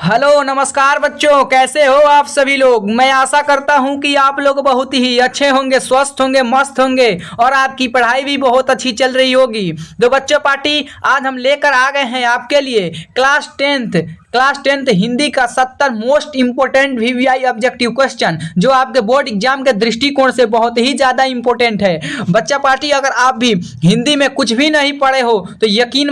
Hello नमस्कार बच्चों, कैसे हो आप सभी लोग। मैं आशा करता हूं कि आप लोग बहुत ही अच्छे होंगे, स्वस्थ होंगे, मस्त होंगे और आपकी पढ़ाई भी बहुत अच्छी चल रही होगी। तो बच्चों पार्टी आज हम लेकर आ गए हैं आपके लिए क्लास टेंथ हिंदी का 70 most important VVI objective question, जो आपके बोर्ड एग्जाम के दृष्टिकोण से बहुत ही ज़्यादा इंपॉर्टेंट है। बच्चा पार्टी अगर आप भी हिंदी में कुछ भी नहीं पढ़े हो तो यकीन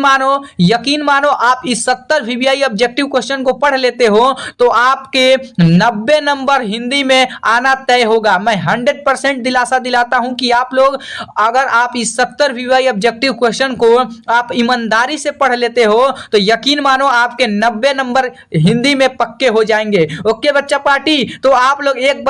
मानो आप इस 70 वीवीआई ऑब्जेक्टिव क्वेश्चन को पढ़ लेते हो तो आपके 90 नंबर हिंदी में आना तय होगा। मैं 100% दिलासा दिलाता हूं कि आप लोग अगर आप इस 70 वीवीआई ऑब्जेक्टिव क्वेश्चन को आप ईमानदारी से पढ़ लेते हो तो यकीन मानो आपके 90 नंबर हिंदी में पक्के हो जाएंगे। ओके बच्चा पार्टी, तो आप लोग एक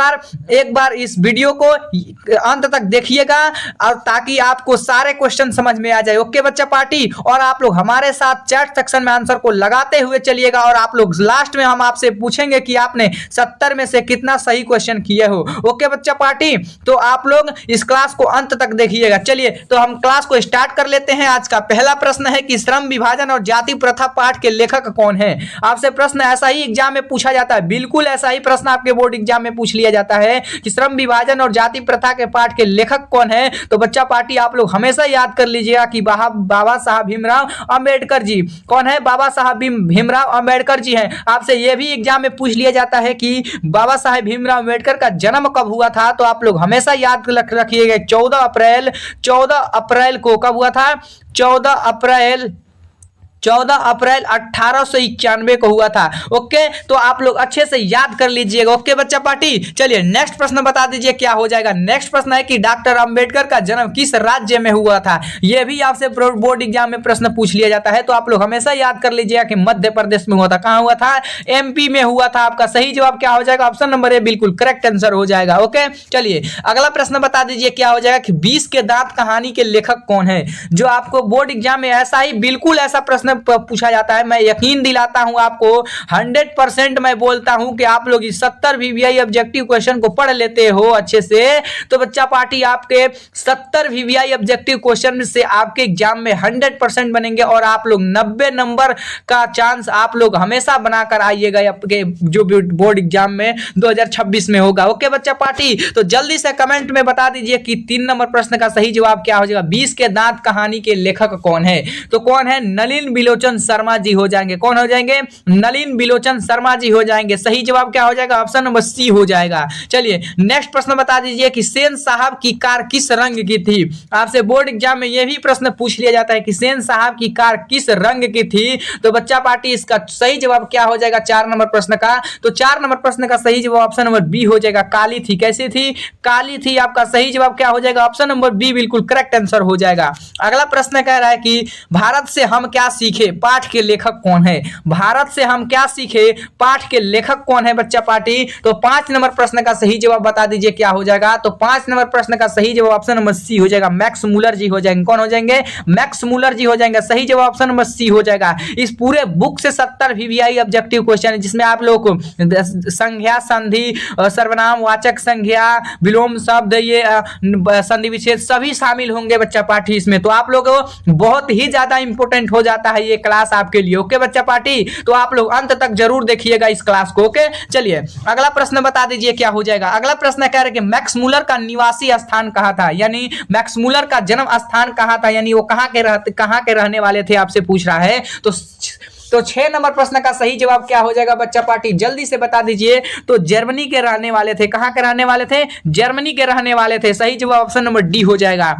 बार इस वीडियो को अंत तक देखिएगा और ताकि आपको सारे क्वेश्चन समझ में आ जाए। ओके बच्चा पार्टी, और आप लोग हमारे साथ चैट सेक्शन में आंसर को लगाते हुए चलिएगा और आप लोग लास्ट में हम आपसे पूछेंगे कि आपने 70 में से कितना सही क्वेश्चन किए हो। ओके बच्चा पार्टी, तो आप लोग इस क्लास को अंत तक देखिएगा। चलिए तो हम क्लास को स्टार्ट कर लेते हैं। आज का पहला प्रश्न है कि श्रम विभाजन और जाति प्रथा पाठ के लेखक कौन है। आपसे प्रश्न ऐसा ही एग्जाम में पूछा जाता है, बिल्कुल ऐसा ही प्रश्न आपके बोर्ड एग्जाम में पूछ लिया जाता है कि श्रम विभाजन और जाति प्रथा के पाठ के लेखक कौन है। तो बच्चा पार्टी आप लोग हमेशा याद कर लीजिएगा कि बाबा साहब भीमराव अंबेडकर जी। कौन है? बाबा साहब भीमराव अंबेडकर जी हैं। आपसे यह भी एग्जाम में पूछ लिया जाता है कि बाबा साहब भीमराव अंबेडकर का जन्म कब हुआ था। तो आप लोग हमेशा याद रखिएगा 14 अप्रैल को कब हुआ था? 14 अप्रैल 1891 को हुआ था। ओके, तो आप लोग अच्छे से याद कर लीजिएगा। ओके बच्चा पार्टी, चलिए नेक्स्ट प्रश्न बता दीजिए क्या हो जाएगा। नेक्स्ट प्रश्न है कि डॉक्टर अंबेडकर का जन्म किस राज्य में हुआ था। यह भी आपसे बोर्ड एग्जाम में प्रश्न पूछ लिया जाता है, तो आप लोग हमेशा याद कर लीजिएगा कि मध्य प्रदेश में हुआ था। कहां हुआ था? एमपी में हुआ था। आपका सही जवाब क्या हो जाएगा? ऑप्शन नंबर ए बिल्कुल करेक्ट आंसर हो जाएगा। ओके, चलिए अगला प्रश्न बता दीजिए क्या हो जाएगा कि 20 के दांत कहानी के लेखक कौन है। जो आपको बोर्ड एग्जाम में ऐसा ही बिल्कुल ऐसा प्रश्न पूछा जाता है। मैं यकीन दिलाता हूं आपको 100% मैं बोलता हूं कि आप लोग इस 70 वीवीआई ऑब्जेक्टिव क्वेश्चन को पढ़ लेते हो अच्छे से तो बच्चा पार्टी आपके 70 वीवीआई ऑब्जेक्टिव क्वेश्चन से आपके एग्जाम में 100% बनेंगे और आप लोग 90 नंबर का चांस आप लोग हमेशा बनाकर आइएगा आपके जो बोर्ड एग्जाम में 2026 में होगा। ओके बच्चा पार्टी, तो जल्दी से कमेंट में बता दीजिए कि 3 नंबर प्रश्न का सही जवाब क्या हो जाएगा। 20 के दांत कहानी के लेखक कौन है? तो कौन है? नलिन बिलोचन शर्मा जी हो जाएंगे। कौन हो जाएंगे? नलिन बिलोचन शर्मा जी हो जाएंगे। सही जवाब क्या हो जाएगा? ऑप्शन नंबर सी हो जाएगा। चलिए नेक्स्ट प्रश्न बता दीजिए कि सेन साहब की कार किस रंग की थी। आपसे बोर्ड एग्जाम में यह भी प्रश्न पूछ लिया जाता है कि सेन साहब की कार किस रंग की थी। तो बच्चा पार्टी इसका सही जवाब क्या हो जाएगा 4 नंबर प्रश्न का? तो 4 नंबर प्रश्न का सही जवाब ऑप्शन नंबर बी हो जाएगा। काली थी। कैसी थी? काली थी। आपका सही जवाब क्या हो जाएगा? ऑप्शन नंबर बी बिल्कुल करेक्ट आंसर हो जाएगा। अगला प्रश्न कह रहा है कि भारत से हम क्या सीखे पाठ के लेखक कौन है। भारत से हम क्या सीखे पाठ के लेखक कौन है बच्चा पार्टी? तो 5 नंबर प्रश्न का सही जवाब बता दीजिए क्या हो जाएगा। तो 5 नंबर प्रश्न का सही जवाब ऑप्शन नंबर सी हो जाएगा। मैक्स मूलर जी हो जाएंगे। कौन हो जाएंगे? मैक्स मूलर जी हो जाएंगे। सही जवाब ऑप्शन नंबर सी हो जाएगा। इस पूरे बुक से 70 वीवीआई ऑब्जेक्टिव क्वेश्चन है जिसमें आप लोग संज्ञा, संधि, सर्वनाम, वाचक संज्ञा, विलोम शब्द, ये संधि विच्छेद सभी शामिल होंगे बच्चा पार्टी इसमें। तो आप लोग बहुत ही ज्यादा इंपॉर्टेंट हो जाता है ये क्लास आपके लिए। ओके बच्चा पार्टी, तो आप लोग अंत तक जरूर देखिएगा इस क्लास को। ओके, चलिए अगला प्रश्न बता दीजिए क्या हो जाएगा। अगला प्रश्न कह रहे हैं कि मैक्स मूलर का निवासी स्थान कहां था, यानी मैक्स मूलर का जन्म स्थान कहां था, यानी वो कहां के रहने वाले थे आपसे पूछ रहा है। तो 6 नंबर प्रश्न का सही जवाब क्या हो जाएगा बच्चा पार्टी? जल्दी से बता दीजिए। तो जर्मनी के रहने वाले थे। कहां के रहने वाले थे? जर्मनी के रहने वाले थे। सही जवाब ऑप्शन नंबर डी हो जाएगा।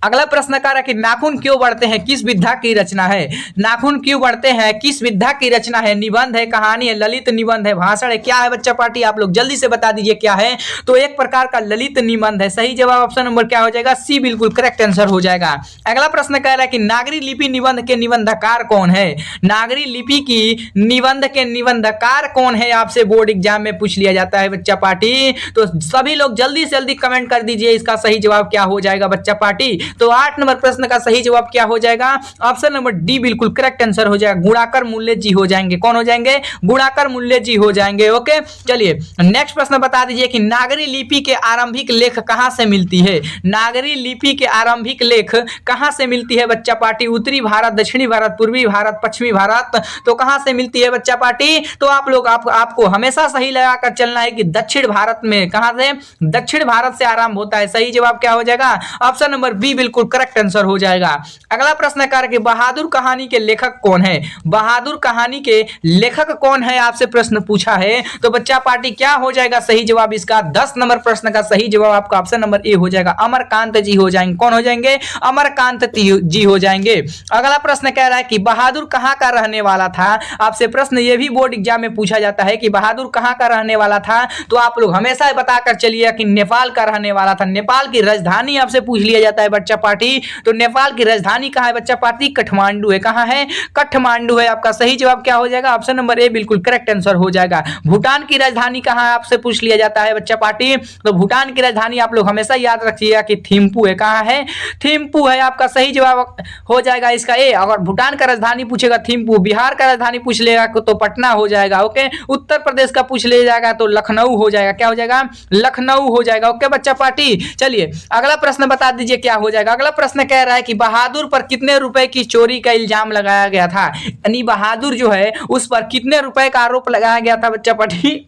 अगला प्रश्न कह रहा है कि नाखून क्यों बढ़ते हैं किस विधा की रचना है। नाखून क्यों बढ़ते हैं किस विधा की रचना है। निबंध है, कहानी है, ललित निबंध है, भाषण है, क्या है बच्चा पार्टी? आप लोग जल्दी से बता दीजिए क्या है। तो एक प्रकार का ललित निबंध है। सही जवाब ऑप्शन नंबर क्या हो जाएगा? सी बिल्कुल करेक्ट आंसर हो जाएगा। अगला प्रश्न कह रहा है कि नागरी लिपि निबंध के निबंधकार कौन है। नागरी लिपि की निबंध के निबंधकार कौन है आपसे बोर्ड एग्जाम में पूछ लिया जाता है बच्चा पार्टी। तो सभी लोग जल्दी से जल्दी कमेंट कर दीजिए इसका सही जवाब क्या हो जाएगा बच्चा पार्टी। तो 8 नंबर प्रश्न का सही जवाब क्या हो जाएगा? ऑप्शन नंबर डी बिल्कुल करेक्ट आंसर हो जाएगा। गुणाकर मूल्य जी हो जाएंगे। कौन हो जाएंगे? गुणाकर मूल्य जी हो जाएंगे। ओके, चलिए नेक्स्ट प्रश्न बता दीजिए कि नागरी लिपि के आरंभिक लेख कहां से मिलती है? नागरी लिपि के आरंभिक लेख कहां से मिलती है बच्चा पार्टी? उत्तरी भारत, दक्षिणी भारत, पूर्वी भारत, पश्चिमी भारत, तो कहां से मिलती है बच्चा पार्टी? तो आप लोग आपको हमेशा सही लगाकर चलना है कि दक्षिण भारत में। कहां से? दक्षिण भारत से आरंभ होता है। सही जवाब क्या हो जाएगा? ऑप्शन नंबर बी बिल्कुल करेक्ट आंसर हो जाएगा। अगला प्रश्न है कि बहादुर कहानी के लेखक कौन है? बहादुर कहानी के लेखक कौन है आपसे प्रश्न पूछा है। तो बच्चा पार्टी क्या हो जाएगा सही जवाब इसका? 10 नंबर प्रश्न का सही जवाब आपका ऑप्शन नंबर ए हो जाएगा। अमरकांत जी हो जाएंगे। कौन हो जाएंगे? अमरकांत जी हो जाएंगे। अगला प्रश्न कह रहा है कि बहादुर कहां का रहने वाला था? आपसे प्रश्न ये भी बोर्ड एग्जाम में पूछा जाता है कि बहादुर कहां का रहने वाला था। तो आप लोग हमेशा बताकर चलिए कि नेपाल का रहने वाला था। नेपाल की राजधानी आपसे पूछ लिया जाता है बच्चा पार्टी। तो नेपाल की राजधानी कहां है बच्चा पार्टी? काठमांडू है। कहां है? काठमांडू है। आपका सही जवाब क्या हो जाएगा? ऑप्शन नंबर ए बिल्कुल करेक्ट आंसर हो जाएगा। भूटान की राजधानी कहां है आपसे पूछ लिया जाता है बच्चा पार्टी। तो भूटान की राजधानी आप लोग हमेशा याद रखिएगा कि थिम्पू है। कहां है? थिम्पू है। आपका सही जवाब हो जाएगा इसका ए। अगर भूटान का राजधानी पूछेगा थिम्पू, बिहार का राजधानी पूछ लेगा तो पटना हो जाएगा। ओके, उत्तर प्रदेश का पूछ ले जाएगा तो लखनऊ हो जाएगा। क्या हो जाएगा? लखनऊ हो जाएगा। ओके बच्चा पार्टी, चलिए अगला प्रश्न बता दीजिए क्या हो जाएगा। अगला प्रश्न कह रहा है कि बहादुर पर कितने रुपए की चोरी का इल्जाम लगाया गया था? यानी बहादुर जो है उस पर कितने रुपए का आरोप लगाया गया था बच्चा पार्टी?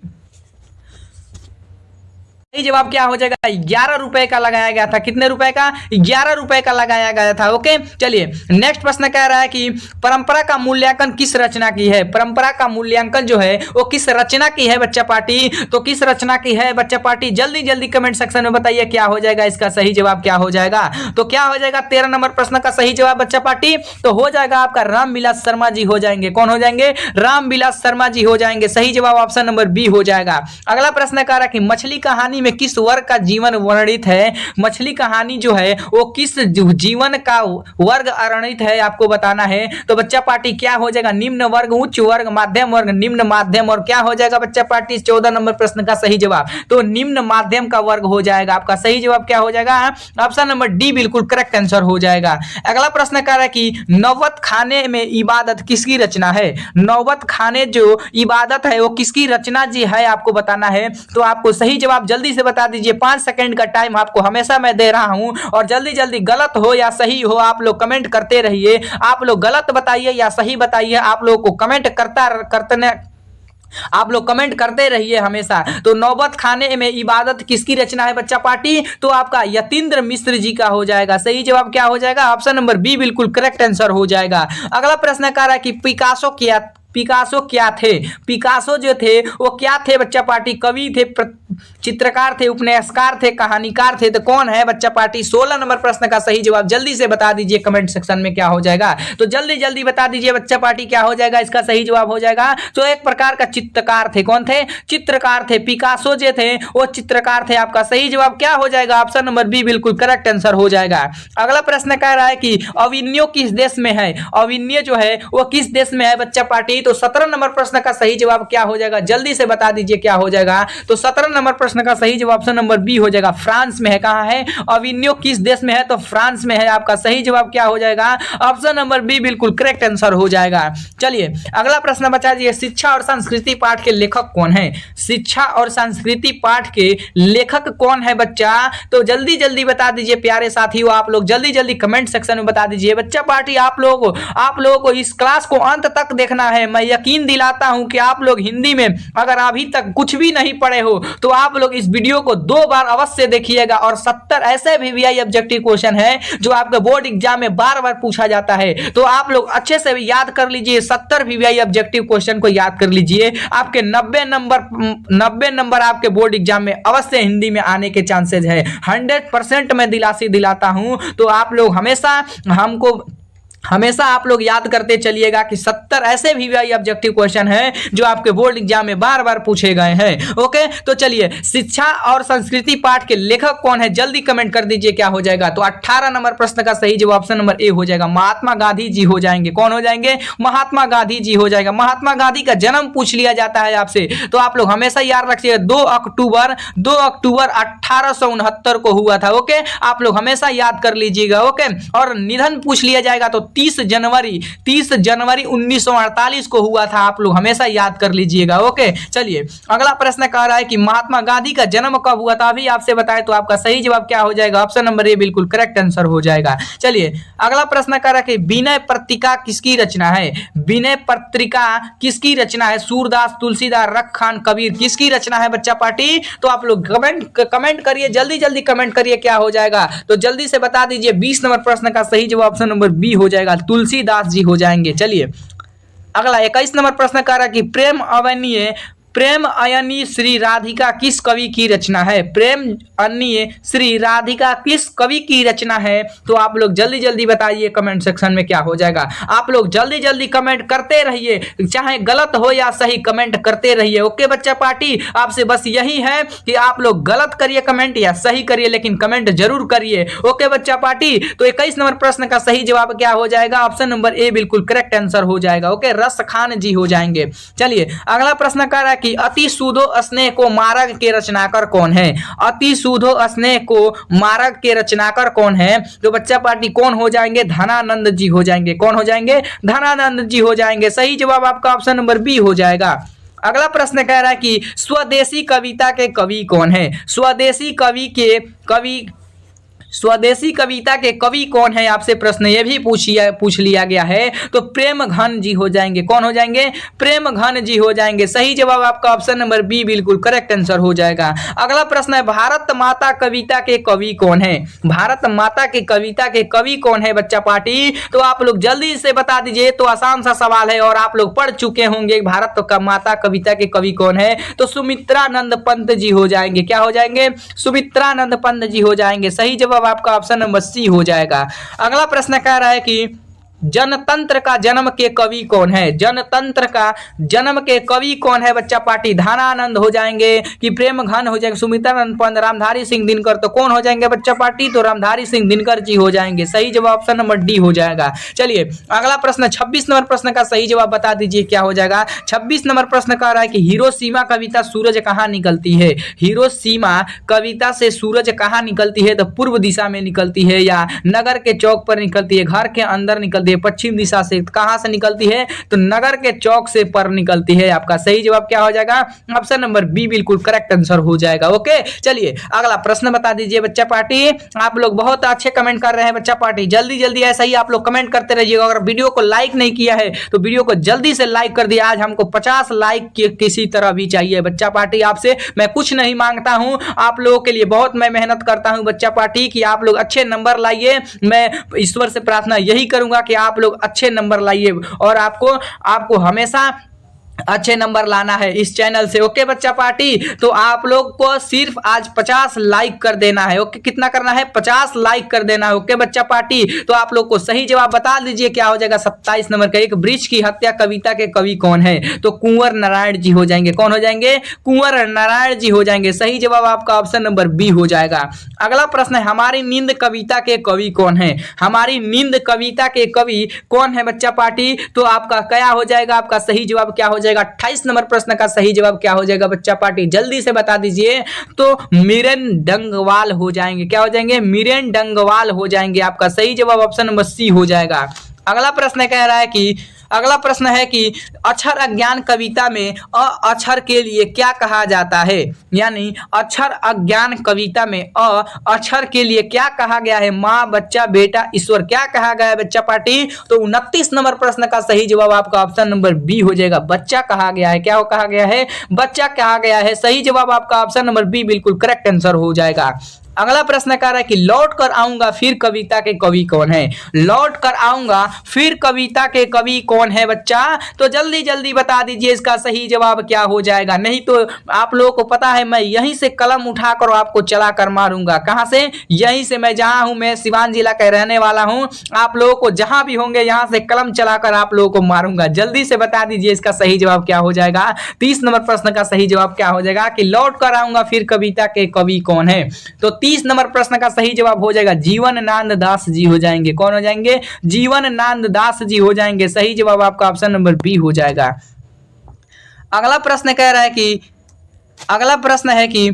सही जवाब क्या हो जाएगा? 11 रुपए का लगाया गया था। कितने रुपए का? 11 रुपए का लगाया गया था। ओके, चलिए नेक्स्ट प्रश्न कह रहा है कि परंपरा का मूल्यांकन किस रचना की है? परंपरा का मूल्यांकन जो है वो किस रचना की है बच्चा पार्टी? तो किस रचना की है बच्चा पार्टी? जल्दी जल्दी कमेंट सेक्शन में बताइए क्या हो जाएगा इसका सही जवाब क्या हो जाएगा। तो क्या हो जाएगा 13 नंबर प्रश्न का सही जवाब बच्चा पार्टी? तो हो जाएगा आपका रामविलास शर्मा जी हो जाएंगे। कौन हो जाएंगे? रामविलास शर्मा जी हो जाएंगे। सही जवाब ऑप्शन नंबर बी हो जाएगा। अगला प्रश्न कह रहा है कि मछली कहानी में किस वर्ग का जीवन वर्णित है? मछली कहानी जो है वो किस जीवन का वर्ग वर्णित है आपको बताना है। तो बच्चा पार्टी क्या हो जाएगा? निम्न वर्ग, उच्च वर्ग, माध्यम वर्ग, निम्न माध्यम, और क्या हो जाएगा बच्चा पार्टी 14 नंबर प्रश्न का सही जवाब? तो निम्न माध्यम का वर्ग हो जाएगा। आपका सही जवाब क्या हो जाएगा? ऑप्शन नंबर डी बिल्कुल करेक्ट आंसर हो जाएगा। अगला प्रश्न कह रहा है कि नौबत खाने में इबादत किसकी रचना है? नौबत खाने जो इबादत है वो किसकी रचना जी है आपको बताना है। तो आपको सही जवाब जल्दी से बता दीजिए। 5 सेकंड का टाइम आपको हमेशा मैं दे रहा हूं और जल्दी जल्दी गलत हो या सही हो आप लोग कमेंट करते रहिए। आप लोग गलत बताइए या सही बताइए, आप लोगों को कमेंट आप लोग कमेंट करते रहिए हमेशा। तो नौबत खाने में इबादत किसकी रचना है बच्चा पार्टी? तो आपका यतीन्द्र मिश्र जी का हो जाएगा। सही जवाब क्या हो जाएगा? ऑप्शन नंबर बी बिल्कुल करेक्ट आंसर हो जाएगा। अगला प्रश्न कह रहा है कि पिकासो क्या थे? पिकासो जो थे वो क्या थे बच्चा पार्टी? कवि थे, चित्रकार थे, उपन्यासकार थे, कहानीकार थे, तो कौन है बच्चा पार्टी? 16 नंबर प्रश्न का सही जवाब जल्दी से बता दीजिए कमेंट सेक्शन में क्या हो जाएगा। तो जल्दी जल्दी बता दीजिए बच्चा पार्टी क्या हो जाएगा इसका सही जवाब हो जाएगा। तो एक प्रकार का चित्रकार थे। कौन थे? चित्रकार थे। पिकासो जो थे वो चित्रकार थे। आपका सही जवाब क्या हो जाएगा? ऑप्शन नंबर बी बिल्कुल करेक्ट आंसर हो जाएगा। अगला प्रश्न कह रहा है कि अविन्यो किस देश में है? अविन्यो जो है वो किस देश में है बच्चा पार्टी? तो 17 नंबर प्रश्न का सही जवाब क्या हो जाएगा? जल्दी से बता दीजिए क्या हो जाएगा। तो 17 नंबर प्रश्न का सही जवाब ऑप्शन नंबर बी हो जाएगा। फ्रांस में है। कहां है? अविन्यो किस देश में है? तो फ्रांस में है। आपका सही जवाब क्या हो जाएगा? ऑप्शन नंबर बी बिल्कुल करेक्ट आंसर हो जाएगा। चलिए अगला प्रश्न बचा दीजिए, शिक्षा और संस्कृति पाठ के लेखक कौन है? शिक्षा और संस्कृति पाठ के लेखक कौन है बच्चा? तो जल्दी जल्दी बता दीजिए प्यारे साथियों। आप लोग जल्दी जल्दी कमेंट सेक्शन में बता दीजिए। बच्चा पार्टी आप लोगों को इस क्लास को अंत तक देखना है। मैं यकीन दिलाता हूं कि आप लोग हिंदी में अगर अभी तक कुछ भी नहीं पढ़े हो तो आप लोग इस वीडियो को 2 बार अवश्य देखिएगा। और 70 ऐसे भी वीआई ऑब्जेक्टिव क्वेश्चन है जो आपके बोर्ड एग्जाम में बार बार पूछा जाता है। तो आप लोग अच्छे से याद कर लीजिए। 70 वीआई ऑब्जेक्टिव क्वेश्चन को याद कर लीजिए। आपके 90 नंबर आपके बोर्ड एग्जाम में अवश्य हिंदी में आने के चांसेस है। 100% मैं दिलासी दिलाता हूं। तो आप लोग हमेशा हमको हमेशा आप लोग याद करते चलिएगा कि 70 ऐसे भी ऑब्जेक्टिव क्वेश्चन हैं जो आपके बोर्ड एग्जाम में बार बार पूछे गए हैं। ओके, तो चलिए, शिक्षा और संस्कृति पाठ के लेखक कौन है, जल्दी कमेंट कर दीजिए क्या हो जाएगा। तो 18 नंबर प्रश्न का सही जवाब ऑप्शन नंबर ए हो जाएगा, महात्मा गांधी जी हो जाएंगे। कौन हो जाएंगे? महात्मा गांधी जी हो जाएगा। महात्मा गांधी का जन्म पूछ लिया जाता है आपसे, तो आप लोग हमेशा याद रखिएगा 2 अक्टूबर 1869 को हुआ था। ओके, आप लोग हमेशा याद कर लीजिएगा। ओके, और निधन पूछ लिया जाएगा तो 30 जनवरी 1948 को हुआ था, आप लोग हमेशा याद कर लीजिएगा। ओके, चलिए, अगला प्रश्न कह रहा है कि महात्मा गांधी का जन्म कब हुआ था, अभी आपसे बताएं तो आपका सही जवाब क्या हो जाएगा, ऑप्शन नंबर ए बिल्कुल करेक्ट आंसर हो जाएगा। चलिए, अगला प्रश्न कह रहा है कि विनय पत्रिका किसकी रचना है? विनय पत्रिका किसकी रचना है? सूरदास, तुलसीदास, रख खान, कबीर, किसकी रचना है बच्चा पार्टी? तो आप लोग कमेंट करिए, जल्दी जल्दी कमेंट करिए क्या हो जाएगा, तो जल्दी से बता दीजिए। 20 नंबर प्रश्न का सही जवाब ऑप्शन नंबर बी हो जाएगा, तुलसीदास जी हो जाएंगे। चलिए, अगला 21 नंबर प्रश्न कह रहा है कि प्रेम अयनी श्री राधिका किस कवि की रचना है? प्रेम अयनी श्री राधिका किस कवि की रचना है? तो आप लोग जल्दी जल्दी बताइए कमेंट सेक्शन में क्या हो जाएगा। आप लोग जल्दी जल्दी कमेंट करते रहिए, चाहे गलत हो या सही कमेंट करते रहिए। ओके बच्चा पार्टी, आपसे बस यही है कि आप लोग गलत करिए कमेंट या सही करिए, लेकिन कमेंट जरूर करिए। ओके बच्चा पार्टी, तो 21 नंबर प्रश्न का सही जवाब क्या हो जाएगा, ऑप्शन नंबर ए बिल्कुल करेक्ट आंसर हो जाएगा। ओके, रस खान जी हो जाएंगे। चलिए, अगला प्रश्न कह रहा है कि अति सूदो स्नेह को मारग के रचनाकार कौन है? अति सूदो स्नेह को मारग के रचनाकार कौन है? तो बच्चा पार्टी कौन हो जाएंगे? धनानंद जी हो जाएंगे। कौन हो जाएंगे? धनानंद जी हो जाएंगे। सही जवाब आपका ऑप्शन नंबर बी हो जाएगा। अगला प्रश्न कह रहा है कि स्वदेशी कविता के कवि कौन है? स्वदेशी कविता के कवि कौन है, आपसे प्रश्न ये भी पूछ लिया गया है। तो प्रेम घन जी हो जाएंगे। कौन हो जाएंगे? प्रेम घन जी हो जाएंगे। सही जवाब आपका ऑप्शन नंबर बी बिल्कुल करेक्ट आंसर हो जाएगा। अगला प्रश्न है भारत माता कविता के कवि कौन है? भारत माता के कविता के कवि कौन है बच्चा पार्टी? तो आप लोग जल्दी से बता दीजिए, तो आसान सा सवाल है और आप लोग पढ़ चुके होंगे। भारत माता कविता के कवि कौन है? तो सुमित्रानंद पंत जी हो जाएंगे। क्या हो जाएंगे? सुमित्रानंद पंत जी हो जाएंगे। सही जवाब आपका ऑप्शन नंबर सी हो जाएगा। अगला प्रश्न कह रहा है कि जनतंत्र का जन्म के कवि कौन है? जनतंत्र का जन्म के कवि कौन है बच्चा पार्टी? धनानंद हो जाएंगे कि प्रेम घन हो जाएंगे? सुमित्रानंद पंत, रामधारी सिंह दिनकर, तो कौन हो जाएंगे बच्चा पार्टी? तो रामधारी सिंह दिनकर जी हो जाएंगे। सही जवाब ऑप्शन नंबर डी हो जाएगा। चलिए, अगला प्रश्न 26 नंबर प्रश्न का सही जवाब बता दीजिए क्या हो जाएगा। 26 नंबर प्रश्न कह रहा है कि हिरोशिमा कविता सूरज कहाँ निकलती है? हिरोशिमा कविता से सूरज कहाँ निकलती है? तो पूर्व दिशा में निकलती है, या नगर के चौक पर निकलती है, घर के अंदर निकलती है, पश्चिम दिशा से। कहां से निकलती है? तो नगर के चौक से पर निकलती है। आपका सही जवाब क्या हो जाएगा? ऑप्शन नंबर बी बिल्कुल करेक्ट आंसर हो जाएगा। ओके, चलिए, अगला प्रश्न बता दीजिए बच्चा पार्टी। आप लोग बहुत अच्छे कमेंट कर रहे हैं बच्चा पार्टी, जल्दी जल्दी ऐसा ही आप लोग कमेंट करते रहिएगा। अगर वीडियो को लाइक नहीं किया है तो वीडियो को जल्दी से लाइक कर दिए। आज हमको 50 लाइक किसी तरह भी चाहिए बच्चा पार्टी। आपसे मैं कुछ नहीं मांगता हूं, आप लोगों के लिए बहुत मैं मेहनत करता हूं बच्चा पार्टी कि आप लोग अच्छे नंबर लाइए। मैं ईश्वर से प्रार्थना यही करूंगा कि आप लोग अच्छे नंबर लाइए, और आपको हमेशा अच्छे नंबर लाना है इस चैनल से। ओके बच्चा पार्टी, तो आप लोग को सिर्फ आज 50 लाइक कर देना है। ओके, कितना करना है? 50 लाइक कर देना है। ओके बच्चा पार्टी, तो आप लोग को सही जवाब बता दीजिए क्या हो जाएगा। 27 नंबर का, एक वृक्ष की हत्या कविता के कवि कौन है? तो कुंवर नारायण जी हो जाएंगे। कौन हो जाएंगे? कुंवर नारायण जी हो जाएंगे। सही जवाब आपका ऑप्शन नंबर बी हो जाएगा। अगला प्रश्न है हमारी नींद कविता के कवि कौन है? हमारी नींद कविता के कवि कौन है बच्चा पार्टी? तो आपका क्या हो जाएगा? आपका सही जवाब क्या हो जाएगा? 28 नंबर प्रश्न का सही जवाब क्या हो जाएगा बच्चा पार्टी? जल्दी से बता दीजिए। तो मीरेन डंगवाल हो जाएंगे। क्या हो जाएंगे? मीरेन डंगवाल हो जाएंगे। आपका सही जवाब ऑप्शन नंबर सी हो जाएगा। अगला प्रश्न कह रहा है कि अक्षर अज्ञान कविता में अ अक्षर के लिए क्या कहा जाता है? यानी अक्षर अज्ञान कविता में अ अक्षर के लिए क्या कहा गया है? माँ, बच्चा, बेटा, ईश्वर, क्या कहा गया है बच्चा पार्टी? तो 29 नंबर प्रश्न का सही जवाब आपका ऑप्शन नंबर बी हो जाएगा। बच्चा कहा गया है। क्या कहा गया है? बच्चा कहा गया है। सही जवाब आपका ऑप्शन नंबर बी बिल्कुल करेक्ट आंसर हो जाएगा। अगला प्रश्न कह रहा है कि लौट कर आऊंगा फिर कविता के कवि कौन है। लौट कर आऊंगा फिर कविता के कवि कौन है बच्चा, तो जल्दी जल्दी बता दीजिए इसका सही जवाब क्या हो जाएगा। नहीं तो आप लोगों को पता है मैं यहीं से कलम उठाकर आपको चला कर मारूंगा। कहां से? यहीं से। मैं जहां हूं, मैं सिवान जिला का रहने वाला हूं। आप लोगों को जहां भी होंगे यहां से कलम चलाकर आप लोगों को मारूंगा। जल्दी से बता दीजिए इसका सही जवाब क्या हो जाएगा। 30 नंबर प्रश्न का सही जवाब क्या हो जाएगा कि लौट कर आऊंगा फिर कविता के कवि कौन है। तो 30 नंबर प्रश्न का सही जवाब हो जाएगा जीवनानंद दास जी हो जाएंगे। कौन हो जाएंगे? जीवनानंद दास जी हो जाएंगे। सही जवाब आपका ऑप्शन नंबर बी हो जाएगा। अगला प्रश्न कह रहा है कि अगला प्रश्न है कि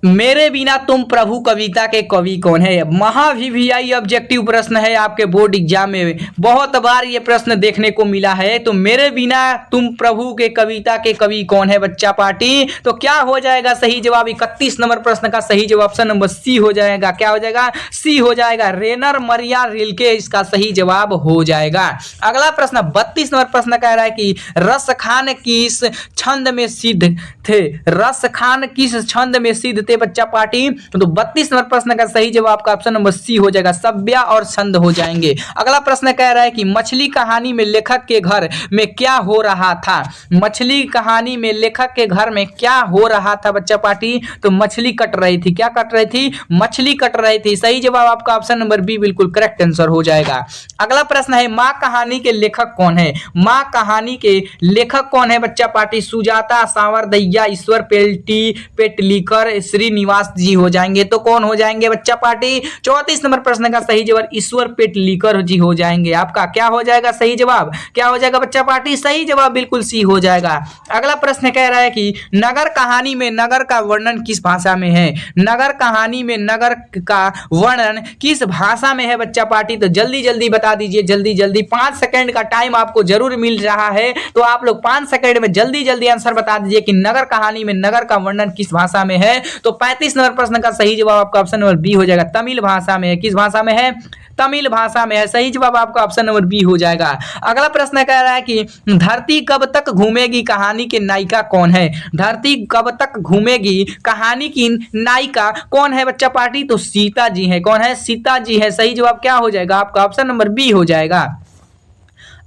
मेरे बिना तुम प्रभु कविता के कवि कौन है। महावीवीआई ऑब्जेक्टिव प्रश्न है आपके बोर्ड एग्जाम में, बहुत बार ये प्रश्न देखने को मिला है। तो मेरे बिना तुम प्रभु के कविता के कवि कौन है बच्चा पार्टी, तो क्या हो जाएगा सही जवाब। 31 नंबर प्रश्न का सही जवाब ऑप्शन नंबर सी हो जाएगा। क्या हो जाएगा? सी हो जाएगा। रेनर मरिया रिल्के इसका सही जवाब हो जाएगा। अगला प्रश्न 32 नंबर प्रश्न कह रहा है कि रस खान किस छंद में सिद्ध थे। रस खान किस छंद में सिद्ध थे बच्चा पार्टी, तो 32 नंबर प्रश्न का सही जवाब आपका ऑप्शन नंबर सी हो जाएगा। सभ्या और छंद हो जाएंगे। अगला प्रश्न कह रहा है कि मछली कहानी में लेखक के घर में क्या हो रहा था। मछली कहानी में लेखक के घर में क्या हो रहा था बच्चा पार्टी, तो मछली कट रही थी। क्या कट रही थी? मछली कट रही थी। सही जवाब आपका ऑप्शन नंबर बी बिल्कुल करेक्ट आंसर हो जाएगा। अगला प्रश्न है माँ कहानी के लेखक कौन है। माँ कहानी के लेखक कौन है बच्चा पार्टी, सुजाता, सांवरदैया, ईश्वर पेटलीकर, श्रीनिवास जी हो जाएंगे। तो कौन हो जाएंगे बच्चा पार्टी? 34 नंबर प्रश्न का सही जवाब ईश्वर पेटलीकर जी हो जाएंगे। आपका क्या हो जाएगा सही जवाब? क्या हो जाएगा बच्चा पार्टी? सही जवाब बिल्कुल सी हो जाएगा। अगला प्रश्न कह रहा है कि नगर कहानी में नगर का वर्णन किस भाषा में है। नगर कहानी में नगर का वर्णन किस भाषा में है बच्चा पार्टी, तो जल्दी जल्दी बता दीजिए। जल्दी जल्दी 5 सेकंड का टाइम आपको जरूर मिल रहा है, तो आप लोग 5 सेकंड में जल्दी जल्दी आंसर बता दीजिए कि नगर कहानी में नगर का वर्णन किस भाषा में है। तो 35 नंबर प्रश्न का सही जवाब आपका ऑप्शन नंबर बी हो जाएगा। तमिल भाषा में है। किस भाषा में है? तमिल भाषा में है। सही जवाब आपका ऑप्शन नंबर बी हो जाएगा। अगला प्रश्न कह रहा है कि धरती कब तक घूमेगी कहानी की नायिका कौन है। धरती कब तक घूमेगी कहानी की नायिका कौन है बच्चा पार्टी, तो सीता जी है। कौन है? सीता जी है। सही जवाब क्या हो जाएगा आपका ऑप्शन नंबर बी हो जाएगा।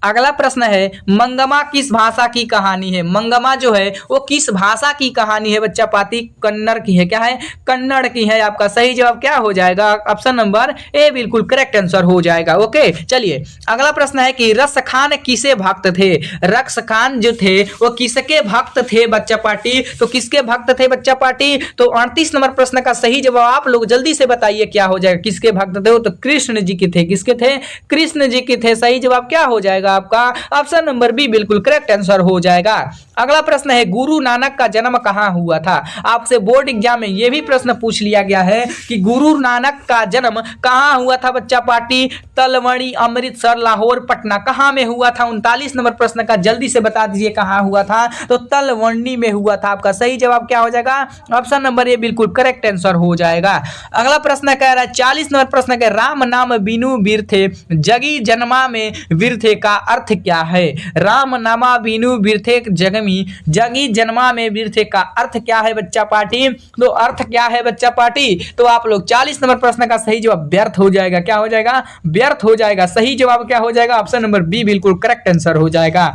अगला प्रश्न है मंगमा किस भाषा की कहानी है। मंगमा जो है वो किस भाषा की कहानी है बच्चा पाती, कन्नड़ की है। क्या है? कन्नड़ की है। आपका सही जवाब क्या हो जाएगा? ऑप्शन नंबर ए बिल्कुल करेक्ट आंसर हो जाएगा। ओके चलिए अगला प्रश्न है कि रस खान किसे भक्त थे। रस खान जो थे वो किसके भक्त थे बच्चा पार्टी, तो किसके भक्त थे बच्चा पार्टी, तो 38 नंबर प्रश्न का सही जवाब आप लोग जल्दी से बताइए क्या हो जाएगा। किसके भक्त थे? तो कृष्ण जी के थे। किसके थे? कृष्ण जी के थे। सही जवाब क्या हो जाएगा आपका? ऑप्शन नंबर बी बिल्कुल करेक्ट आंसर हो जाएगा। अगला प्रश्न है गुरु नानक का जन्म कहां हुआ था। आपसे बोर्ड एग्जाम में यह भी प्रश्न पूछ लिया गया है कि गुरु नानक का जन्म कहां हुआ था बच्चा पार्टी, तलवणी, अमृतसर, लाहौर, पटना, कहां में हुआ था। 39 नंबर प्रश्न का जल्दी से बता दीजिए कहां हुआ था, तो तलवणी में हुआ था। आपका सही जवाब क्या हो जाएगा? ऑप्शन नंबर ए बिल्कुल करेक्ट आंसर हो जाएगा। अगला प्रश्न कह रहा है 40 नंबर प्रश्न के राम नाम बीनू वीर थे जगी जन्मा में वीर थे का अर्थ क्या है। राम नामा बीनू वीर थे जगी जन्मा में वीर थे का अर्थ क्या है बच्चा पार्टी, तो अर्थ क्या है बच्चा पार्टी, तो आप लोग 40 नंबर प्रश्न का सही जवाब व्यर्थ हो जाएगा। क्या हो जाएगा? व्यर्थ हो जाएगा। सही जवाब क्या हो जाएगा? ऑप्शन नंबर बी बिल्कुल करेक्ट आंसर हो जाएगा।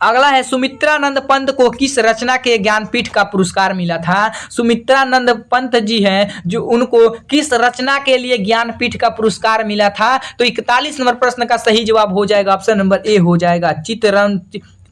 अगला है सुमित्रानंद पंत को किस रचना के ज्ञानपीठ का पुरस्कार मिला था। सुमित्रानंद पंत जी हैं जो उनको किस रचना के लिए ज्ञानपीठ का पुरस्कार मिला था, तो 41 नंबर प्रश्न का सही जवाब हो जाएगा ऑप्शन नंबर ए हो जाएगा। चित्रन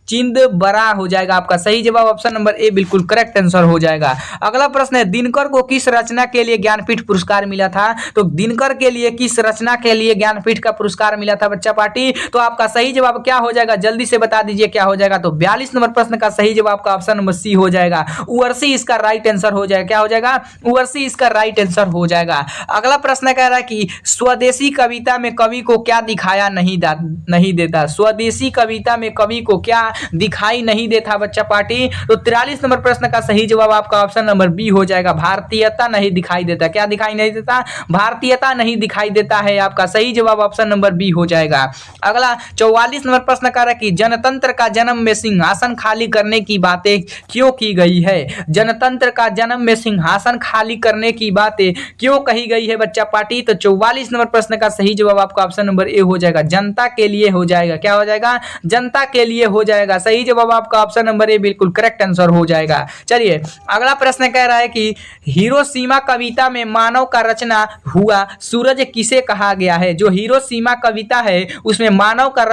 चिंद बरा हो जाएगा। आपका सही जवाब ऑप्शन नंबर ए बिल्कुल करेक्ट आंसर हो जाएगा। अगला प्रश्न है दिनकर को किस रचना के लिए ज्ञानपीठ पुरस्कार मिला था, तो दिनकर के लिए किस रचना के लिए ज्ञानपीठ का पुरस्कार मिला था बच्चा पार्टी, तो आपका सही जवाब क्या हो जाएगा? जल्दी से बता दीजिए क्या हो जाएगा। तो 42 नंबर प्रश्न का सही जवाब का ऑप्शन नंबर सी हो जाएगा। उर्वशी इसका राइट आंसर हो जाएगा। क्या हो जाएगा? उर्वशी इसका राइट आंसर हो जाएगा। अगला प्रश्न कह रहा है कि स्वदेशी कविता में कवि को क्या दिखाया नहीं देता। स्वदेशी कविता में कवि को क्या दिखाई नहीं देता बच्चा पार्टी। तो 43 नंबर प्रश्न का सही जवाब आपका ऑप्शन नंबर बी हो जाएगा, भारतीयता नहीं दिखाई देता। क्या दिखाई नहीं देता? भारतीयता नहीं दिखाई देता है, आपका सही जवाब ऑप्शन नंबर बी हो जाएगा। अगला 44 नंबर प्रश्न कह रहा है कि जनतंत्र का जन्म में सिंहासन खाली करने की बातें क्यों की गई है? जनतंत्र का जन्म में सिंहासन खाली करने की बातें क्यों कही गई है बच्चा पार्टी? तो 44 नंबर प्रश्न का सही जवाब आपका ऑप्शन नंबर ए हो जाएगा, जनता के लिए हो जाएगा। क्या हो जाएगा? जनता के लिए हो जाएगा। सही जवाब आपका ऑप्शन नंबर ए बिल्कुल करेक्ट आंसर हो जाएगा। चलिए अगला प्रश्न कह रहा है कि हिरोशिमा कविता में मानव का रचना हुआ सूरज किसे कहा गया है? जो हिरोशिमा कविता है उसमें मानव का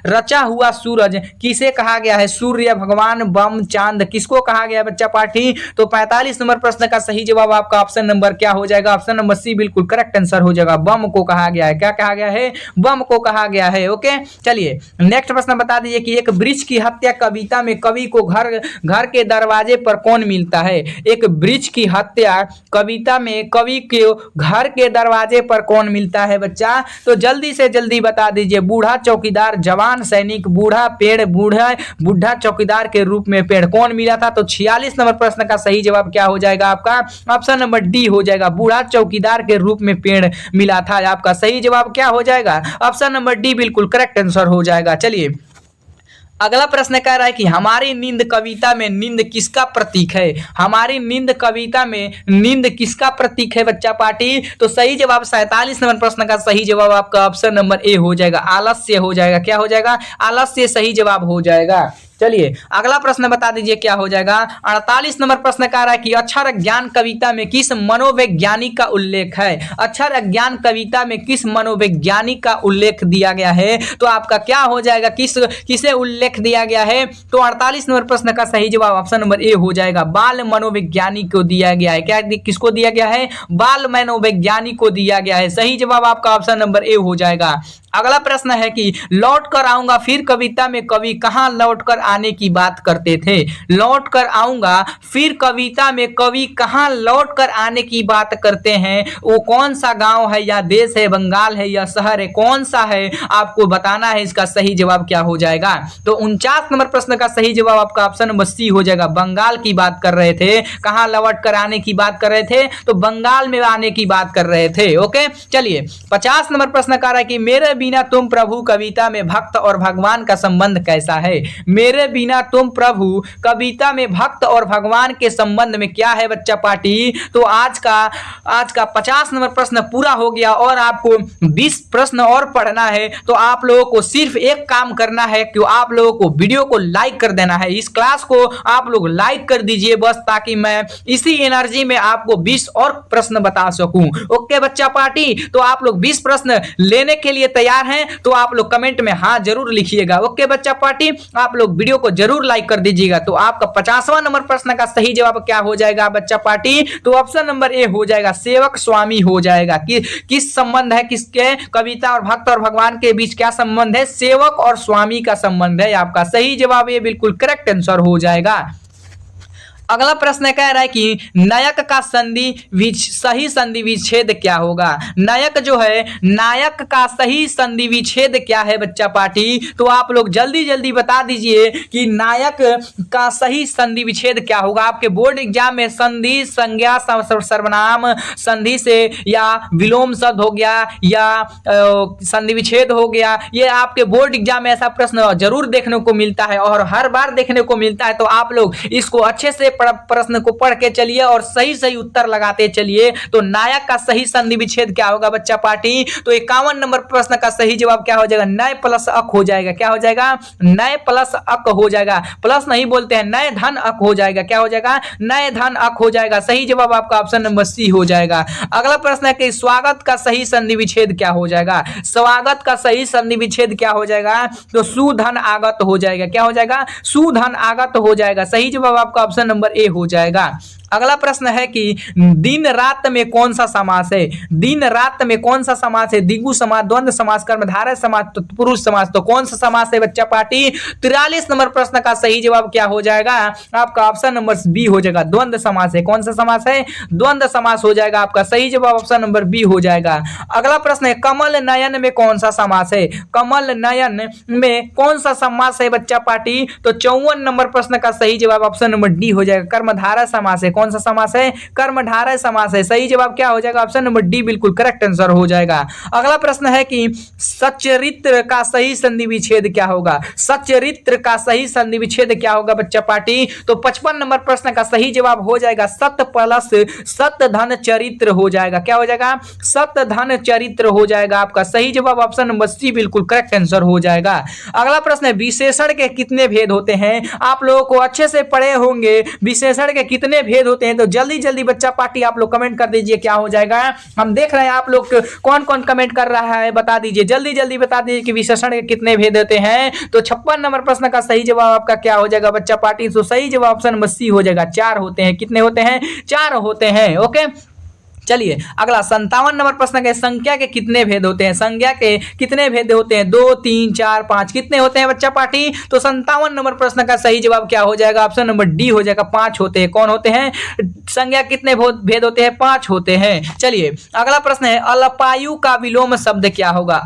रचा हुआ सूरज किसे कहा गया है? सूर्य, भगवान, बम, चांद, किसको कहा गया बच्चा पार्टी? तो 45 नंबर प्रश्न का सही जवाब आपका ऑप्शन नंबर क्या हो जाएगा? ऑप्शन नंबर सी बिल्कुल करेक्ट आंसर हो जाएगा, बम को कहा गया है। क्या कहा गया है? बम को कहा गया है। ओके चलिए नेक्स्ट प्रश्न बता दीजिए कि एक वृक्ष की हत्या कविता में कवि को घर के दरवाजे पर कौन मिलता है? एक वृक्ष की हत्या कविता में कवि के घर के दरवाजे पर कौन मिलता है बच्चा? तो जल्दी से जल्दी बता दीजिए। बूढ़ा चौकीदार, जवान सैनिक, बूढ़ा पेड़, बूढ़ा चौकीदार के रूप में पेड़, कौन मिला था? तो 46 नंबर प्रश्न का सही जवाब क्या हो जाएगा आपका? ऑप्शन नंबर डी हो जाएगा, बूढ़ा चौकीदार के रूप में पेड़ मिला था। आपका सही जवाब क्या हो जाएगा? ऑप्शन नंबर डी बिल्कुल करेक्ट आंसर हो जाएगा। चलिए अगला प्रश्न कह रहा है कि हमारी नींद कविता में नींद किसका प्रतीक है? हमारी नींद कविता में नींद किसका प्रतीक है बच्चा पार्टी? तो सही जवाब 47 नंबर प्रश्न का सही जवाब आपका ऑप्शन नंबर ए हो जाएगा, आलस्य हो जाएगा। क्या हो जाएगा? आलस्य सही जवाब हो जाएगा। चलिए अगला प्रश्न बता दीजिए क्या हो जाएगा। 48 नंबर प्रश्न कह रहा है कि अक्षर ज्ञान कविता में किस मनोवैज्ञानिक का उल्लेख है? अक्षर ज्ञान कविता में किस मनोवैज्ञानिक का उल्लेख दिया गया है? तो आपका क्या हो जाएगा? किसे उल्लेख दिया गया है? तो 48 नंबर प्रश्न का सही जवाब ऑप्शन नंबर ए हो जाएगा, बाल मनोवैज्ञानिक को दिया गया है। क्या किसको दिया गया है? बाल मनोवैज्ञानिक को दिया गया है। सही जवाब आपका ऑप्शन नंबर ए हो जाएगा। अगला प्रश्न है कि लौट कर आऊंगा फिर कविता में कवि कहां लौट कर आने की बात करते थे? लौट कर आऊंगा फिर कविता में कवि कहां लौट कर आने की बात करते हैं? वो कौन सा गांव है या देश है, बंगाल है या शहर है, कौन सा है आपको बताना है। इसका सही जवाब क्या हो जाएगा? तो 49 नंबर प्रश्न का सही जवाब आपका ऑप्शन नंबर सी हो जाएगा, बंगाल की बात कर रहे थे। कहां लौट कर आने की बात कर रहे थे? तो बंगाल में आने की बात कर रहे थे। ओके चलिए 50 नंबर प्रश्न कह रहा है कि मेरे बिना तुम प्रभु कविता में भक्त और भगवान का संबंध कैसा है? मेरे बिना तुम प्रभु कविता में भक्त और भगवान के संबंध में क्या है बच्चा पार्टी? तो आज का 50 नंबर प्रश्न पूरा हो गया और आपको 20 प्रश्न और पढ़ना है। तो आप लोगों को सिर्फ एक काम करना है कि आप लोगों को वीडियो को लाइक कर देना है। इस क्लास को आप लोग लाइक कर दीजिए बस, ताकि मैं इसी एनर्जी में आपको 20 और प्रश्न बता सकूं। ओके बच्चा पार्टी, तो आप लोग 20 प्रश्न लेने के लिए तैयार हैं? तो आप लोग कमेंट में हाँ जरूर लिखिएगा। ओके बच्चा पार्टी, आप लोग वीडियो को जरूर लाइक कर दीजिएगा। तो आपका 50वां नंबर प्रश्न का सही जवाब क्या हो जाएगा बच्चा पार्टी? तो ऑप्शन नंबर ए हो जाएगा, सेवक स्वामी हो जाएगा। किस संबंध है किसके? कविता और भक्त और भगवान के बीच क्या संबंध है? सेवक और स्वामी का संबंध है। आपका सही जवाब ये बिल्कुल करेक्ट आंसर हो जाएगा। अगला प्रश्न कह रहा है कि नायक का सही संधि विच्छेद क्या होगा? नायक जो है, नायक का सही संधि विच्छेद क्या है बच्चा पार्टी? तो आप लोग जल्दी जल्दी बता दीजिए कि नायक का सही संधि विच्छेद क्या होगा। आपके बोर्ड एग्जाम में संधि, संज्ञा, सर्वनाम, संधि से या विलोम शब्द हो गया या संधि विच्छेद हो गया, ये आपके बोर्ड एग्जाम में ऐसा प्रश्न जरूर देखने को मिलता है और हर बार देखने को मिलता है। तो आप लोग इसको अच्छे से प्रश्न को पढ़ के चलिए और सही उत्तर लगाते चलिए। तो नायक का सही संधि विच्छेद क्या होगा बच्चा पार्टी? तो 51 नंबर प्रश्न का सही जवाब क्या हो जाएगा? नय प्लस अक हो जाएगा। क्या हो जाएगा? नय प्लस अक हो जाएगा। प्लस नहीं बोलते हैं, नय धन अक हो जाएगा। क्या हो जाएगा? नय धन अक हो जाएगा। सही जवाब आपका ऑप्शन नंबर सी हो जाएगा। अगला प्रश्न है कि स्वागत का सही संधि विच्छेद क्या हो जाएगा? स्वागत का सही संधि विच्छेद क्या हो जाएगा? तो सुधन आगत हो जाएगा। क्या हो जाएगा? सुधन आगत हो जाएगा। सही जवाब आपका ऑप्शन नंबर नंबर ए हो जाएगा। अगला प्रश्न है कि दिन रात में कौन सा समास है? दिन रात में कौन सा समास है? द्विगु समास, द्वंद्व समास, कर्मधारय समास, तो पुरुष समास, तो कौन सा समास है बच्चा पार्टी? 43 नंबर प्रश्न का सही जवाब क्या हो जाएगा? आपका ऑप्शन नंबर बी हो जाएगा, द्वंद्व समास है। कौन सा समास है? द्वंद्व समास हो जाएगा। आपका सही जवाब ऑप्शन नंबर बी हो जाएगा। अगला प्रश्न है कमल नयन में कौन सा समास है? कमल नयन में कौन सा समास है बच्चा पार्टी? तो 54 नंबर प्रश्न का सही जवाब ऑप्शन नंबर डी हो जाएगा, कर्मधारय समास है। कौन सा समास है? कर्मधारय समास है। सही जवाब क्या हो जाएगा? ऑप्शन नंबर डी बिल्कुल करेक्ट आंसर हो जाएगा। अगला प्रश्न है कि सच्चरित्र का सही संधि विच्छेद क्या होगा? सच्चरित्र का सही संधि विच्छेद क्या होगा बच्चा पार्टी? तो 55 नंबर प्रश्न का सही जवाब हो जाएगा सत्य प्लस सत्य धन चरित्र हो जाएगा। क्या हो जाएगा? सत्य धन चरित्र हो जाएगा। आपका सही जवाब ऑप्शन नंबर सी बिल्कुल करेक्ट आंसर हो जाएगा। अगला प्रश्न है विशेषण के कितने भेद होते हैं? आप लोगों को अच्छे से पढ़े होंगे विशेषण के कितने भेद होते हैं, तो जल्दी जल्दी बच्चा पार्टी आप लोग कमेंट कर दीजिए क्या हो जाएगा। हम देख रहे हैं आप लोग कौन कौन कमेंट कर रहा है, बता दीजिए, जल्दी जल्दी बता दीजिए कि विशेषण के कितने भेद होते हैं। तो 56 नंबर प्रश्न का सही जवाब आपका क्या हो जाएगा बच्चा पार्टी? तो सही जवाब ऑप्शन नंबर सी हो जाएगा, 4 होते हैं। कितने होते हैं? 4 होते हैं। ओके, चलिए अगला 57 नंबर प्रश्न के संख्या के कितने भेद होते हैं? संख्या के कितने भेद होते हैं? 2, 3, 4, 5 कितने होते हैं बच्चा पार्टी? तो 57 नंबर प्रश्न का सही जवाब क्या हो जाएगा? ऑप्शन नंबर डी हो जाएगा, 5 होते हैं। कौन होते हैं? संख्या कितने भेद होते हैं? 5 होते हैं। चलिए अगला प्रश्न है अल्पायु का विलोम शब्द क्या होगा?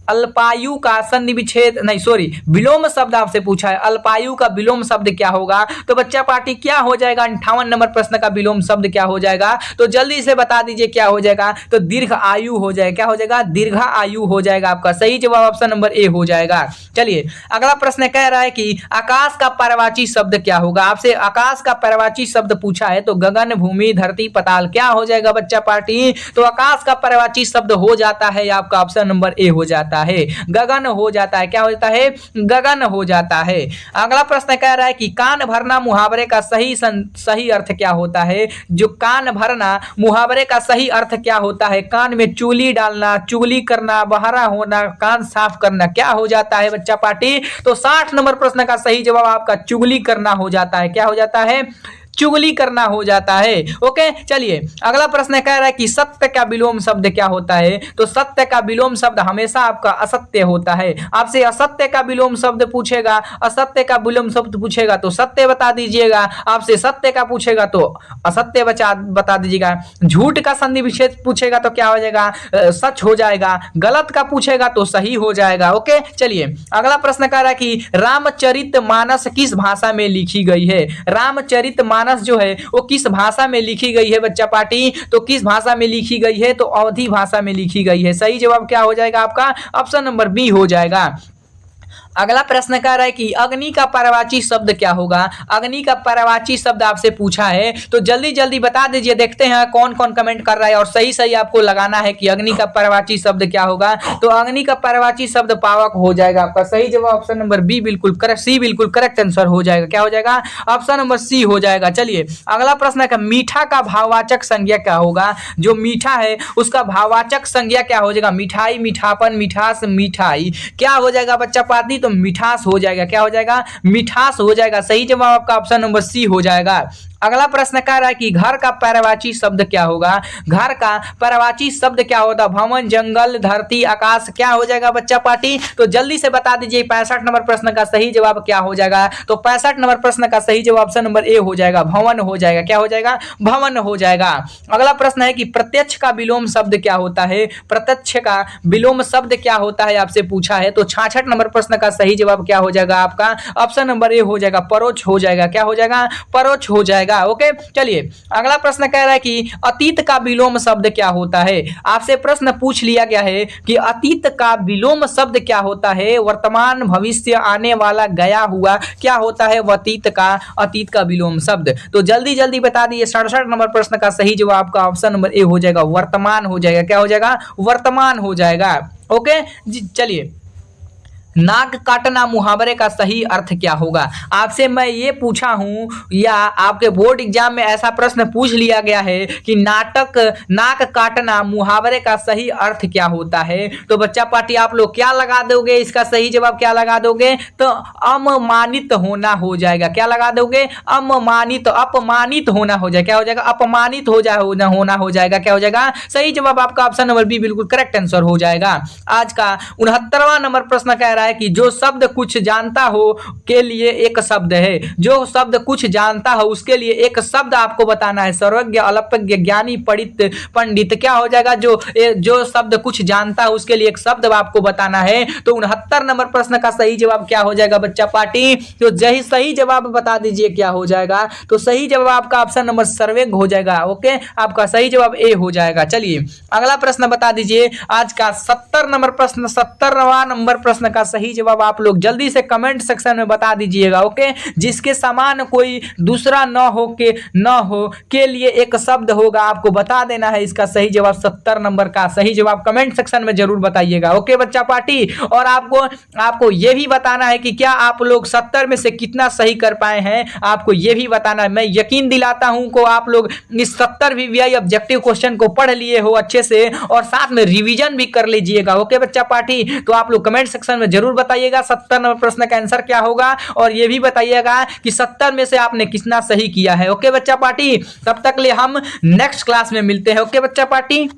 अल्पायु का संधि विच्छेद नहीं सॉरी विलोम शब्द आपसे पूछा है, अल्पायु का विलोम शब्द क्या होगा? तो बच्चा पार्टी क्या हो जाएगा? 58 नंबर प्रश्न का विलोम शब्द क्या हो जाएगा? तो जल्दी से बता दीजिए क्या हो जाएगा? तो दीर्घ आयु हो जाएगा। क्या हो जाएगा? दीर्घ आयु हो जाएगा। आपका सही जवाब ऑप्शन नंबर ए हो जाएगा। चलिए अगला प्रश्न कह रहा है कि आकाश का पर्यायवाची शब्द क्या होगा? आपसे आकाश का पर्यायवाची शब्द पूछा है, तो गगन, भूमि, धरती, पताल क्या हो जाएगा बच्चा पार्टी? तो आकाश का पर्यायवाची शब्द हो जाता है आपका ऑप्शन नंबर ए हो जाता है, गगन हो जाता है। क्या होता है? गगन हो जाता है। अगला प्रश्न कह रहा है कि कान भरना मुहावरे का सही अर्थ क्या होता है? जो कान भरना मुहावरे का सही अर्थ क्या होता है? कान में चूली डालना, चुगली करना, बहरा होना, कान साफ करना क्या हो जाता है बच्चा पार्टी? तो 60 नंबर प्रश्न का सही जवाब आपका चुगली करना हो जाता है। क्या हो जाता है? चुगली करना हो जाता है। ओके, चलिए अगला प्रश्न कह रहा है कि सत्य का विलोम शब्द क्या होता है? तो सत्य का विलोम शब्द हमेशा आपका असत्य होता है। आपसे असत्य का विलोम शब्द पूछेगा, असत्य का विलोम शब्द पूछेगा तो सत्य बता दीजिएगा, आपसे सत्य का पूछेगा तो असत्य बता दीजिएगा, झूठ का संधि विच्छेद पूछेगा तो क्या हो जाएगा? सच हो जाएगा, गलत का पूछेगा तो सही हो जाएगा। ओके, चलिए अगला प्रश्न कह रहा है कि रामचरितमानस किस भाषा में लिखी गई है? रामचरितमानस जो है वो किस भाषा में लिखी गई है बच्चा पार्टी? तो किस भाषा में लिखी गई है? तो अवधी भाषा में लिखी गई है। सही जवाब क्या हो जाएगा आपका? ऑप्शन नंबर बी हो जाएगा। अगला प्रश्न कह रहा है कि अग्नि का पर्यायवाची शब्द क्या होगा? अग्नि का पर्यायवाची शब्द आपसे पूछा है, तो जल्दी जल्दी बता दीजिए। देखते हैं कौन कौन कमेंट कर रहा है और सही सही आपको लगाना है कि अग्नि का पर्यायवाची शब्द क्या होगा। तो अग्नि का पर्यायवाची शब्द पावक हो जाएगा। आपका सही जवाब ऑप्शन नंबर बी बिल्कुल करेक्ट, सी बिल्कुल करेक्ट आंसर हो जाएगा। क्या हो जाएगा? ऑप्शन नंबर सी हो जाएगा। चलिए अगला प्रश्न है मीठा का भाववाचक संज्ञा क्या होगा? जो मीठा है उसका भाववाचक संज्ञा क्या हो जाएगा? मिठाई, मीठापन, मिठास, मिठाई क्या हो जाएगा बच्चा पार्टी? तो मिठास हो जाएगा। क्या हो जाएगा? मिठास हो जाएगा। सही जवाब आपका ऑप्शन नंबर सी हो जाएगा। अगला प्रश्न कह रहा है कि घर का पर्यायवाची शब्द क्या होगा? घर का पर्यायवाची शब्द क्या होता? भवन, जंगल, धरती, आकाश क्या हो जाएगा बच्चा पार्टी? तो जल्दी से बता दीजिए 65 नंबर प्रश्न का सही जवाब क्या हो जाएगा? तो 65 नंबर प्रश्न का सही जवाब ऑप्शन नंबर ए हो जाएगा, भवन हो जाएगा। क्या हो जाएगा? भवन हो जाएगा। अगला प्रश्न है कि प्रत्यक्ष का विलोम शब्द क्या होता है? प्रत्यक्ष का विलोम शब्द क्या होता है आपसे पूछा है, तो 66 नंबर प्रश्न का सही जवाब क्या हो जाएगा आपका? ऑप्शन नंबर ए हो जाएगा, परोक्ष हो जाएगा। क्या हो जाएगा? परोक्ष हो जाएगा। ओके, चलिए अगला प्रश्न कह रहा है कि अतीत का विलोम शब्द क्या होता है? आपसे प्रश्न पूछ लिया गया है कि अतीत का विलोम शब्द क्या होता है? वर्तमान, भविष्य, आने वाला, गया हुआ क्या होता है अतीत का विलोम शब्द? तो जल्दी जल्दी बता दिए। 67 नंबर प्रश्न का सही जवाब आपका ऑप्शन नंबर ए हो जाएगा, वर्तमान हो जाएगा। क्या हो जाएगा? वर्तमान हो जाएगा। ओके, चलिए नाक काटना मुहावरे का सही अर्थ क्या होगा? आपसे मैं ये पूछा हूं या आपके बोर्ड एग्जाम में ऐसा प्रश्न पूछ लिया गया है कि नाक काटना मुहावरे का सही अर्थ क्या होता है? तो बच्चा पार्टी आप लोग क्या लगा दोगे? इसका सही जवाब क्या लगा दोगे? तो अममानित होना हो जाएगा। क्या लगा दोगे? अपमानित होना हो जाएगा। क्या हो जाएगा? अपमानित होना हो जाएगा। क्या हो जाएगा? सही जवाब आपका ऑप्शन नंबर बी बिल्कुल करेक्ट आंसर हो जाएगा। आज का 69वां नंबर प्रश्न कह रहा है कि जो शब्द कुछ जानता हो के लिए एक शब्द है। जो शब्द कुछ जानता हो उसके लिए एक शब्द आपको बताना है। सर्वज्ञ, अल्पज्ञ, ज्ञानी, पंडित। क्या हो जाएगा? जो शब्द कुछ जानता है उसके लिए एक शब्द आपको बताना है। तो 69 नंबर प्रश्न का सही जवाब क्या हो जाएगा बच्चा पार्टी? तो सही जवाब बता दीजिए क्या हो जाएगा। तो सही जवाब आपका ऑप्शन नंबर सर्वज्ञ हो जाएगा। ओके, आपका सही जवाब ए हो जाएगा। चलिए अगला प्रश्न बता दीजिए। आज का 70वां नंबर प्रश्न का सही जवाब आप लोग जल्दी से कमेंट सेक्शन में बता दीजिएगा। ओके, जिसके समान कोई दूसरा न हो के लिए एक शब्द होगा, आपको बता देना है इसका सही जवाब। 70 नंबर का सही जवाब कमेंट सेक्शन में जरूर बताइएगा। ओके बच्चा पार्टी, और आपको यह भी बताना है कि क्या आप लोग 70 में से कितना सही कर पाए हैं, आपको यह भी बताना है। मैं यकीन दिलाता हूं को आप लोग इस 70 वीवीआई ऑब्जेक्टिव क्वेश्चन को पढ़ लिए हो अच्छे से, और साथ में रिवीजन भी कर लीजिएगा। ओके बच्चा पार्टी, तो आप लोग कमेंट सेक्शन में जरूर बताइएगा 70 नंबर प्रश्न का आंसर क्या होगा, और यह भी बताइएगा कि 70 में से आपने कितना सही किया है। ओके बच्चा पार्टी, तब तक ले हम नेक्स्ट क्लास में मिलते हैं। ओके बच्चा पार्टी।